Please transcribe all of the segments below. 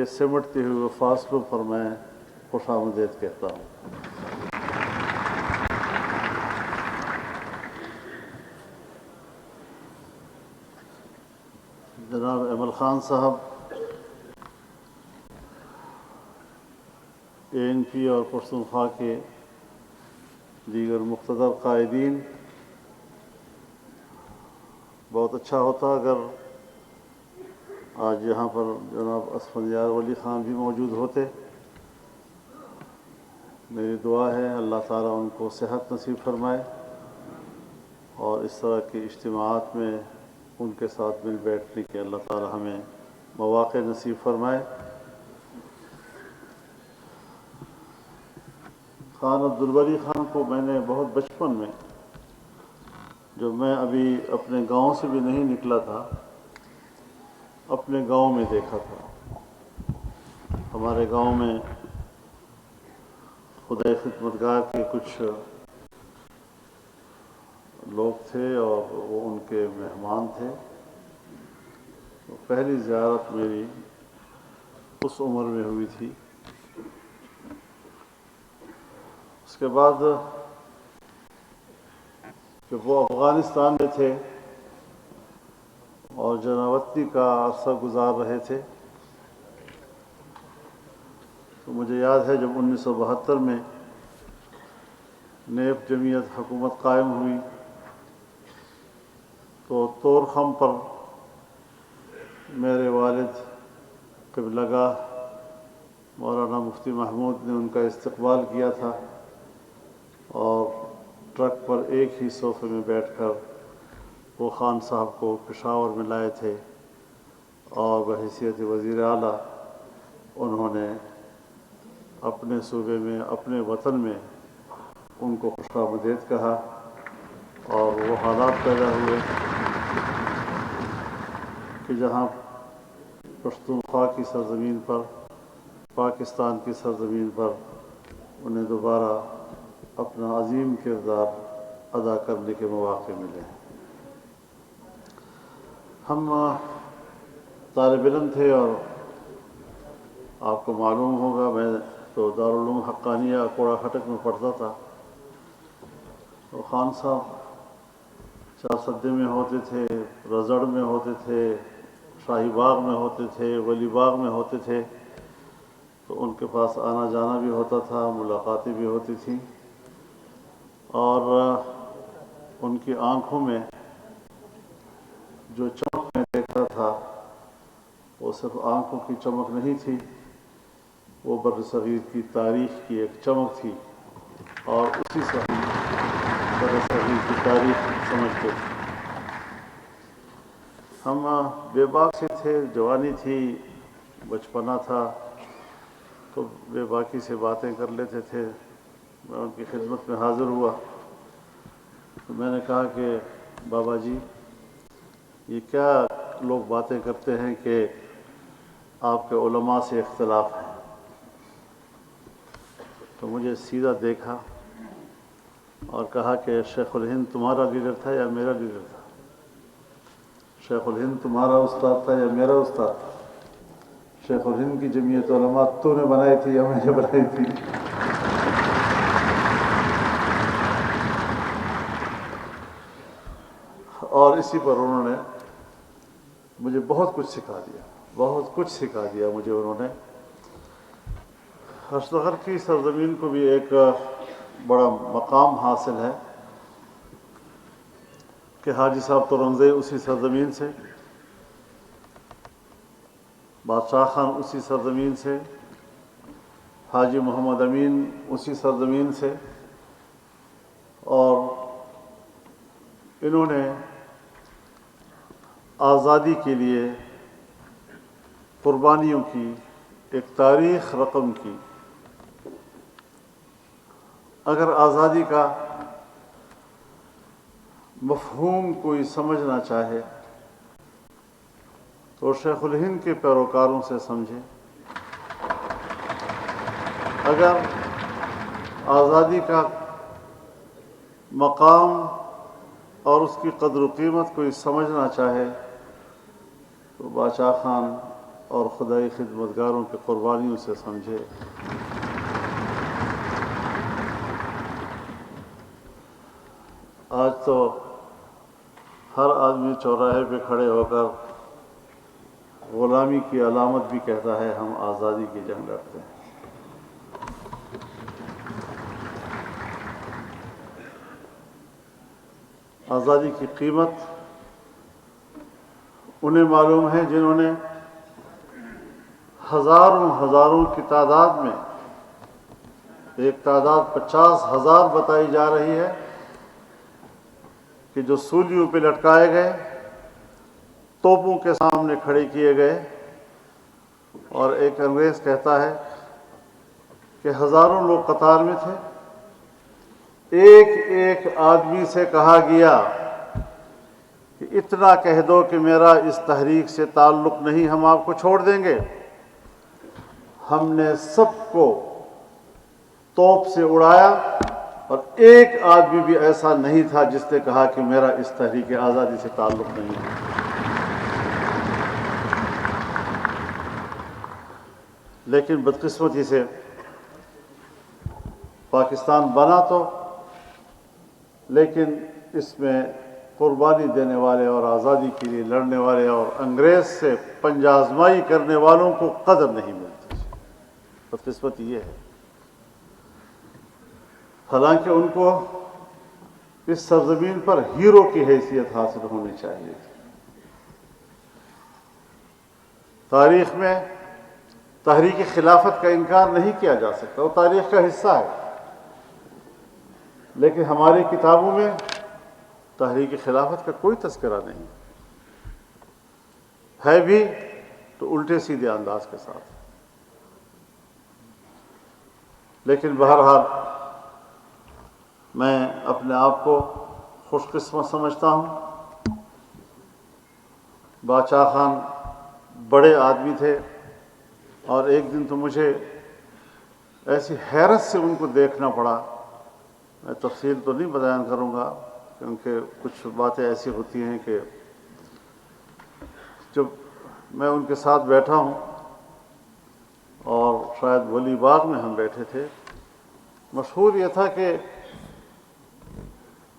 سمٹتے ہوئے فاصلوں پر میں خوش آمدید کہتا ہوں۔ جناب ایمل خان صاحب، ANP اور پشتونخوا کے دیگر مقتدر قائدین، بہت اچھا ہوتا اگر آج یہاں پر جناب اسفندیار ولی خان بھی موجود ہوتے۔ میری دعا ہے اللہ تعالیٰ ان کو صحت نصیب فرمائے اور اس طرح کے اجتماعات میں ان کے ساتھ مل بیٹھنے کے اللہ تعالیٰ ہمیں مواقع نصیب فرمائے۔ خان عبدالبری خان کو میں نے بہت بچپن میں، جب میں ابھی اپنے گاؤں سے بھی نہیں نکلا تھا، اپنے گاؤں میں دیکھا تھا۔ ہمارے گاؤں میں خدائے خدمتگار کے کچھ لوگ تھے اور وہ ان کے مہمان تھے۔ پہلی زیارت میری اس عمر میں ہوئی تھی۔ اس کے بعد جب وہ افغانستان میں تھے اور جناوطنی کا عرصہ گزار رہے تھے، تو مجھے یاد ہے جب 1972 میں نیب جمعیت حکومت قائم ہوئی تو طورخم پر میرے والد قبلہ گاہ مولانا مفتی محمود نے ان کا استقبال کیا تھا اور ٹرک پر ایک ہی صوفے میں بیٹھ کر وہ خان صاحب کو پشاور میں لائے تھے اور بحیثیت وزیر اعلیٰ انہوں نے اپنے صوبے میں، اپنے وطن میں ان کو خوش آمدید کہا اور وہ حالات پیدا ہوئے کہ جہاں پشتونخوا کی سرزمین پر، پاکستان کی سرزمین پر انہیں دوبارہ اپنا عظیم کردار ادا کرنے کے مواقع ملے۔ ہم طالب علم تھے اور آپ کو معلوم ہوگا میں تو دارالعلوم حقانیہ کوڑا خٹک میں پڑھتا تھا۔ تو خان صاحب چارسدے میں ہوتے تھے، رزڑ میں ہوتے تھے، شاہی باغ میں ہوتے تھے، ولی باغ میں ہوتے تھے، تو ان کے پاس آنا جانا بھی ہوتا تھا، ملاقاتیں بھی ہوتی تھیں اور ان کی آنکھوں میں جو چمک میں دیکھتا تھا وہ صرف آنکھوں کی چمک نہیں تھی، وہ بر صغیر کی تاریخ کی ایک چمک تھی اور اسی سے ہم بر صغیر کی تاریخ سمجھتے تھے۔ ہم بے باک سے تھے، جوانی تھی، بچپنا تھا، تو بے باکی سے باتیں کر لیتے تھے۔ میں ان کی خدمت میں حاضر ہوا تو میں نے کہا کہ بابا جی یہ کیا لوگ باتیں کرتے ہیں کہ آپ کے علماء سے اختلاف ہے؟ تو مجھے سیدھا دیکھا اور کہا کہ شیخ الہند تمہارا لیڈر تھا یا میرا لیڈر تھا؟ شیخ الہند تمہارا استاد تھا یا میرا استاد تھا؟ شیخ الہند کی جمعیت علماء تو نے بنائی تھی یا میں نے بنائی تھی؟ اور اسی پر انہوں نے مجھے بہت کچھ سکھا دیا، بہت کچھ سکھا دیا مجھے انہوں نے۔ اشتغل کی سرزمین کو بھی ایک بڑا مقام حاصل ہے کہ حاجی صاحب تو رمضے اسی سرزمین سے، بادشاہ خان اسی سرزمین سے، حاجی محمد امین اسی سرزمین سے، اور انہوں نے آزادی کے لیے قربانیوں کی ایک تاریخ رقم کی۔ اگر آزادی کا مفہوم کوئی سمجھنا چاہے تو شیخ الہند کے پیروکاروں سے سمجھے۔ اگر آزادی کا مقام اور اس کی قدر و قیمت کوئی سمجھنا چاہے تو بادشاہ خان اور خدائی خدمتگاروں کی قربانیوں سے سمجھے۔ آج تو ہر آدمی چوراہے پہ کھڑے ہو کر غلامی کی علامت بھی کہتا ہے ہم آزادی کی جنگ لڑتے ہیں۔ آزادی کی قیمت انہیں معلوم ہے جنہوں نے ہزاروں کی تعداد میں، ایک تعداد 50,000 بتائی جا رہی ہے، کہ جو سولیوں پہ لٹکائے گئے، توپوں کے سامنے کھڑے کیے گئے، اور ایک انگریز کہتا ہے کہ ہزاروں لوگ قطار میں تھے، ایک آدمی سے کہا گیا کہ اتنا کہہ دو کہ میرا اس تحریک سے تعلق نہیں، ہم آپ کو چھوڑ دیں گے۔ ہم نے سب کو توپ سے اڑایا، اور ایک آدمی بھی ایسا نہیں تھا جس نے کہا کہ میرا اس تحریک آزادی سے تعلق نہیں ہے۔ لیکن بدقسمتی سے پاکستان بنا تو، لیکن اس میں قربانی دینے والے اور آزادی کے لیے لڑنے والے اور انگریز سے پنجہ آزمائی کرنے والوں کو قدر نہیں ملتی۔ بدقسمتی یہ ہے، حالانکہ ان کو اس سرزمین پر ہیرو کی حیثیت حاصل ہونی چاہیے تھی۔ تاریخ میں تحریک خلافت کا انکار نہیں کیا جا سکتا، وہ تاریخ کا حصہ ہے، لیکن ہماری کتابوں میں تحریک خلافت کا کوئی تذکرہ نہیں ہے، بھی تو الٹے سیدھے انداز کے ساتھ۔ لیکن بہرحال میں اپنے آپ کو خوش قسمت سمجھتا ہوں۔ باچا خان بڑے آدمی تھے، اور ایک دن تو مجھے ایسی حیرت سے ان کو دیکھنا پڑا، میں تفصیل تو نہیں بیان کروں گا کیونکہ کچھ باتیں ایسی ہوتی ہیں کہ جب میں ان کے ساتھ بیٹھا ہوں، اور شاید ولی باغ میں ہم بیٹھے تھے، مشہور یہ تھا کہ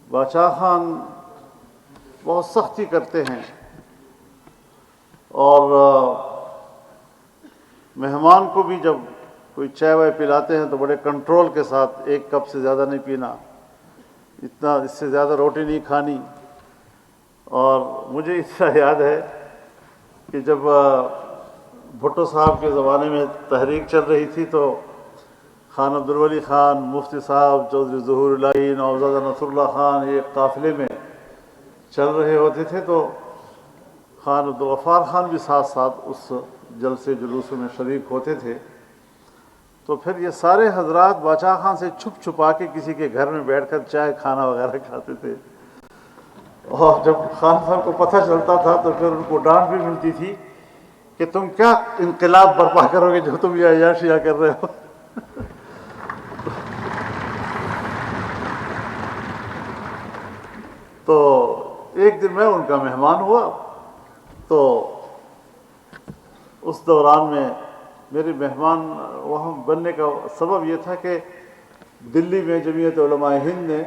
باچا خان بہت سختی کرتے ہیں، اور مہمان کو بھی جب کوئی چائے وائے پلاتے ہیں تو بڑے کنٹرول کے ساتھ، ایک کپ سے زیادہ نہیں پینا، اتنا اس سے زیادہ روٹی نہیں کھانی۔ اور مجھے اتنا یاد ہے کہ جب بھٹو صاحب کے زمانے میں تحریک چل رہی تھی تو خان عبدالولی خان، مفتی صاحب، چودھری ظہور الہی، نوابزادہ نصر اللہ خان، یہ قافلے میں چل رہے ہوتے تھے، تو خان عبدالغفار خان بھی ساتھ ساتھ اس جلسے جلوسوں میں شریک ہوتے تھے۔ تو پھر یہ سارے حضرات باچا خان سے چھپ چھپا کے کسی کے گھر میں بیٹھ کر چائے کھانا وغیرہ کھاتے تھے، اور جب خان صاحب کو پتہ چلتا تھا تو پھر ان کو ڈانٹ بھی ملتی تھی کہ تم کیا انقلاب برپا کرو گے جو تم یہ عیاشیاں کر رہے ہو۔ تو ایک دن میں ان کا مہمان ہوا، تو اس دوران میں میرے مہمان وہاں بننے کا سبب یہ تھا کہ دلی میں جمعیت علماء ہند نے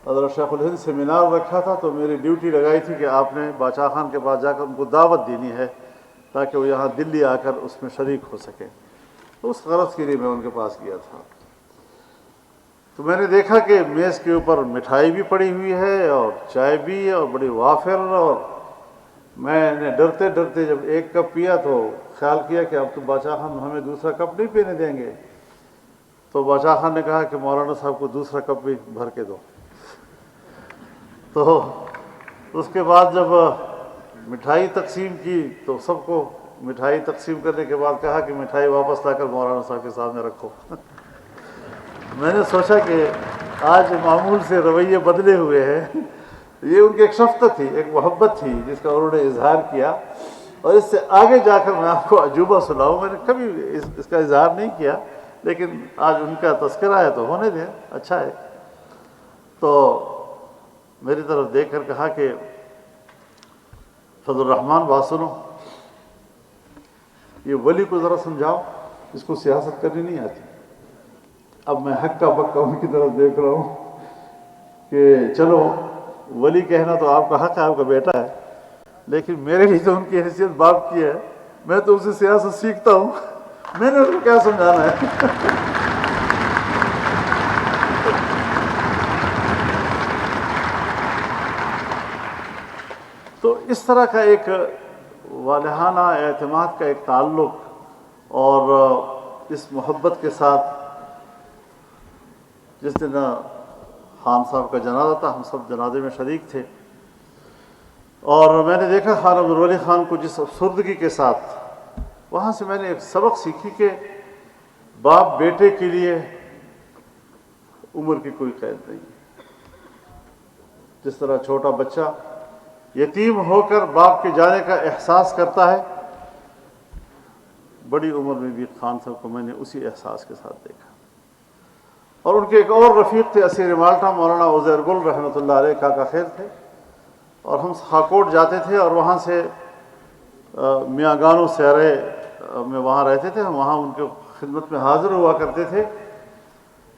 حضرت شیخ الہند سیمینار رکھا تھا، تو میری ڈیوٹی لگائی تھی کہ آپ نے باچا خان کے پاس جا کر ان کو دعوت دینی ہے تاکہ وہ یہاں دلی آ کر اس میں شریک ہو سکیں۔ تو اس غرض کے لیے میں ان کے پاس گیا تھا۔ تو میں نے دیکھا کہ میز کے اوپر مٹھائی بھی پڑی ہوئی ہے اور چائے بھی، اور بڑی وافر، اور میں نے ڈرتے ڈرتے جب ایک کپ پیا تو خیال کیا کہ اب تو باچا خان ہمیں دوسرا کپ نہیں پینے دیں گے، تو باچا خان نے کہا کہ مولانا صاحب کو دوسرا کپ بھی بھر کے دو۔ تو اس کے بعد جب مٹھائی تقسیم کی تو سب کو مٹھائی تقسیم کرنے کے بعد کہا کہ مٹھائی واپس لا کر مولانا صاحب کے سامنے رکھو۔ میں نے سوچا کہ آج معمول سے رویے بدلے ہوئے ہیں، یہ ان کی ایک شفقت تھی، ایک محبت تھی جس کا انہوں نے اظہار کیا، اور اس سے آگے جا کر میں آپ کو عجوبہ سناؤں، میں نے کبھی اس کا اظہار نہیں کیا، لیکن آج ان کا تذکرہ ہے تو ہونے دیں، اچھا ہے۔ تو میری طرف دیکھ کر کہا کہ فضل الرحمان بات سنو۔ یہ ولی کو ذرا سمجھاؤ، اس کو سیاست کرنی نہیں آتی۔ اب میں ہکا بکا ان کی طرف دیکھ رہا ہوں کہ چلو ولی کہنا تو آپ کا حق ہے، آپ کا بیٹا ہے، لیکن میرے لیے تو ان کی حیثیت باپ کی ہے، میں تو اسے سیاست سیکھتا ہوں، میں نے اس کو کیا سمجھانا ہے۔ تو اس طرح کا ایک والہانہ اعتماد کا ایک تعلق، اور اس محبت کے ساتھ جس دن خان صاحب کا جنازہ تھا، ہم سب جنازے میں شریک تھے، اور میں نے دیکھا خان عبدالولی خان کو جس افسردگی کے ساتھ، وہاں سے میں نے ایک سبق سیکھی کہ باپ بیٹے کے لیے عمر کی کوئی قید نہیں ہے۔ جس طرح چھوٹا بچہ یتیم ہو کر باپ کے جانے کا احساس کرتا ہے، بڑی عمر میں بھی خان صاحب کو میں نے اسی احساس کے ساتھ دیکھا۔ اور ان کے ایک اور رفیق تھے اسیر مالٹا، مولانا عزیر گل رحمۃ اللہ علیہ، کاکا خیر تھے، اور ہم خاکوٹ جاتے تھے اور وہاں سے میاں گانو سیرے میں وہاں رہتے تھے، ہم وہاں ان کے خدمت میں حاضر ہوا کرتے تھے۔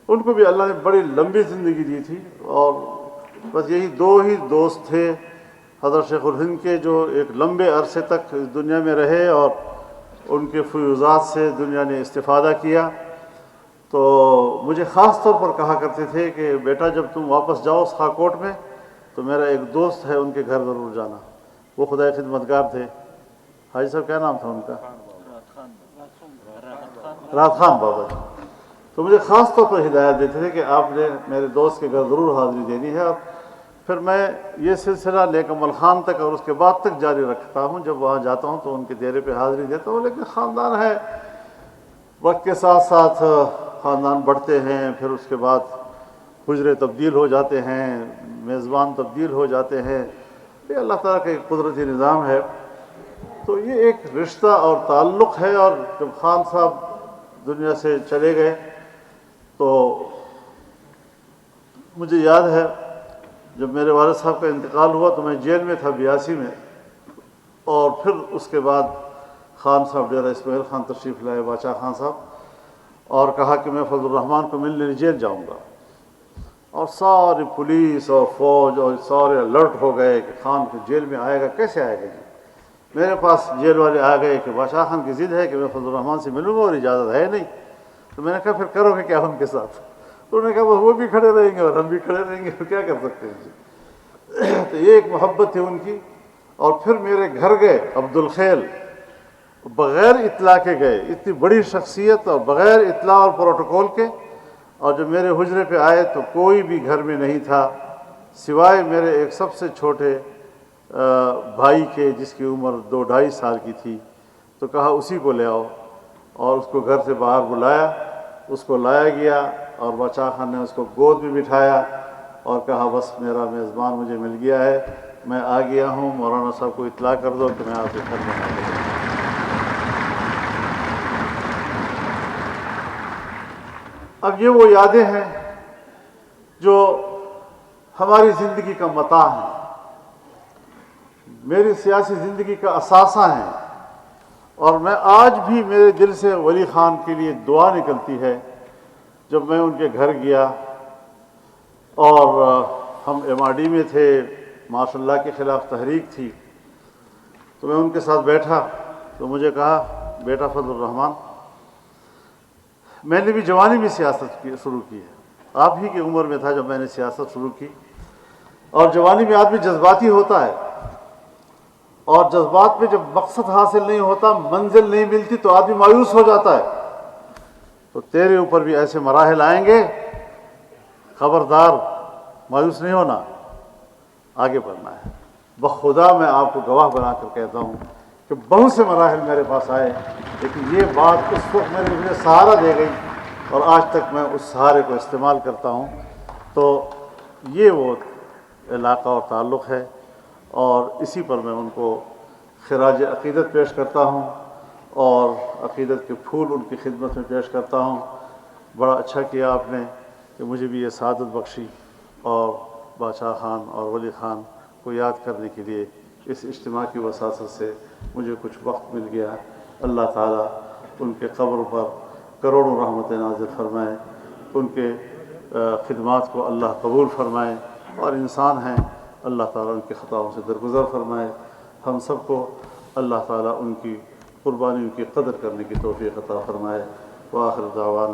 ان کو بھی اللہ نے بڑی لمبی زندگی دی تھی، اور بس یہی دو ہی دوست تھے حضرت شیخ الہند کے جو ایک لمبے عرصے تک اس دنیا میں رہے اور ان کے فیوضات سے دنیا نے استفادہ کیا۔ تو مجھے خاص طور پر کہا کرتے تھے کہ بیٹا جب تم واپس جاؤ خاکوٹ میں تو میرا ایک دوست ہے، ان کے گھر ضرور جانا۔ وہ خدائے خدمتگار تھے، حاجی صاحب کیا نام تھا ان کا؟ رات خان بابا جی۔ تو مجھے خاص طور پر ہدایت دیتے تھے کہ آپ نے میرے دوست کے گھر ضرور حاضری دینی ہے، اور پھر میں یہ سلسلہ نیک عمل خان تک اور اس کے بعد تک جاری رکھتا ہوں۔ جب وہاں جاتا ہوں تو ان کے ڈیرے پہ حاضری دیتا ہوں، لیکن خاندان ہے، وقت کے ساتھ ساتھ خاندان بڑھتے ہیں، پھر اس کے بعد حجرے تبدیل ہو جاتے ہیں، میزبان تبدیل ہو جاتے ہیں، یہ اللہ تعالیٰ کا ایک قدرتی نظام ہے۔ تو یہ ایک رشتہ اور تعلق ہے، اور جب خان صاحب دنیا سے چلے گئے تو مجھے یاد ہے جب میرے والد صاحب کا انتقال ہوا تو میں جیل میں تھا 82 میں، اور پھر اس کے بعد خان صاحب ڈیرہ اسماعیل خان تشریف لائے، باچا خان صاحب، اور کہا کہ میں فضل الرحمان کو ملنے جیل جاؤں گا، اور ساری پولیس اور فوج اور سارے الرٹ ہو گئے کہ خان کو جیل میں آئے گا، کیسے آئے گا جی؟ میرے پاس جیل والے آ گئے کہ بادشاہ خان کی ضد ہے کہ میں فضل الرحمان سے ملوں گا اور اجازت ہے نہیں۔ تو میں نے کہا پھر کرو گے کیا ان کے ساتھ؟ تو انہوں نے کہا وہ بھی کھڑے رہیں گے اور ہم بھی کھڑے رہیں گے، تو کیا کر سکتے ہیں جی؟ تو یہ ایک محبت تھی ان کی۔ اور پھر میرے گھر گئے عبدالخیل، بغیر اطلاع کے گئے، اتنی بڑی شخصیت اور بغیر اطلاع اور پروٹوکول کے، اور جب میرے حجرے پہ آئے تو کوئی بھی گھر میں نہیں تھا سوائے میرے ایک سب سے چھوٹے بھائی کے، جس کی عمر 2-2.5 سال کی تھی۔ تو کہا اسی کو لے آؤ، اور اس کو گھر سے باہر بلایا، اس کو لایا گیا، اور باچا خان نے اس کو گود میں بٹھایا اور کہا بس میرا میزبان مجھے مل گیا ہے، میں آ گیا ہوں، مولانا صاحب کو اطلاع کر دو کہ میں آپ کے گھر میں آ گیا۔ اب یہ وہ یادیں ہیں جو ہماری زندگی کا متاع ہیں، میری سیاسی زندگی کا اثاثہ ہیں، اور میں آج بھی میرے دل سے ولی خان کے لیے دعا نکلتی ہے۔ جب میں ان کے گھر گیا اور ہم ایم آر ڈی میں تھے، ماشاء اللہ کے خلاف تحریک تھی، تو میں ان کے ساتھ بیٹھا تو مجھے کہا بیٹا فضل الرحمان، میں نے بھی جوانی میں سیاست شروع کی ہے، آپ ہی کی عمر میں تھا جب میں نے سیاست شروع کی، اور جوانی میں آدمی جذباتی ہوتا ہے، اور جذبات میں جب مقصد حاصل نہیں ہوتا، منزل نہیں ملتی تو آدمی مایوس ہو جاتا ہے۔ تو تیرے اوپر بھی ایسے مراحل آئیں گے، خبردار مایوس نہیں ہونا، آگے بڑھنا ہے۔ بخدا میں آپ کو گواہ بنا کر کہتا ہوں کہ بہت سے مراحل میرے پاس آئے، لیکن یہ بات اس وقت مجھے سہارا دے گئی، اور آج تک میں اس سہارے کو استعمال کرتا ہوں۔ تو یہ وہ علاقہ اور تعلق ہے، اور اسی پر میں ان کو خراج عقیدت پیش کرتا ہوں، اور عقیدت کے پھول ان کی خدمت میں پیش کرتا ہوں۔ بڑا اچھا کیا آپ نے کہ مجھے بھی یہ سعادت بخشی، اور باچا خان اور ولی خان کو یاد کرنے کے لیے اس اجتماع کی وساطت سے مجھے کچھ وقت مل گیا۔ اللہ تعالیٰ ان کے قبر پر کروڑوں رحمتیں نازل فرمائے، ان کے خدمات کو اللہ قبول فرمائے، اور انسان ہیں اللہ تعالیٰ ان کی خطاؤں سے درگزر فرمائے۔ ہم سب کو اللہ تعالیٰ ان کی قربانی، ان کی قدر کرنے کی توفیق عطا فرمائے۔ وآخر دعوانا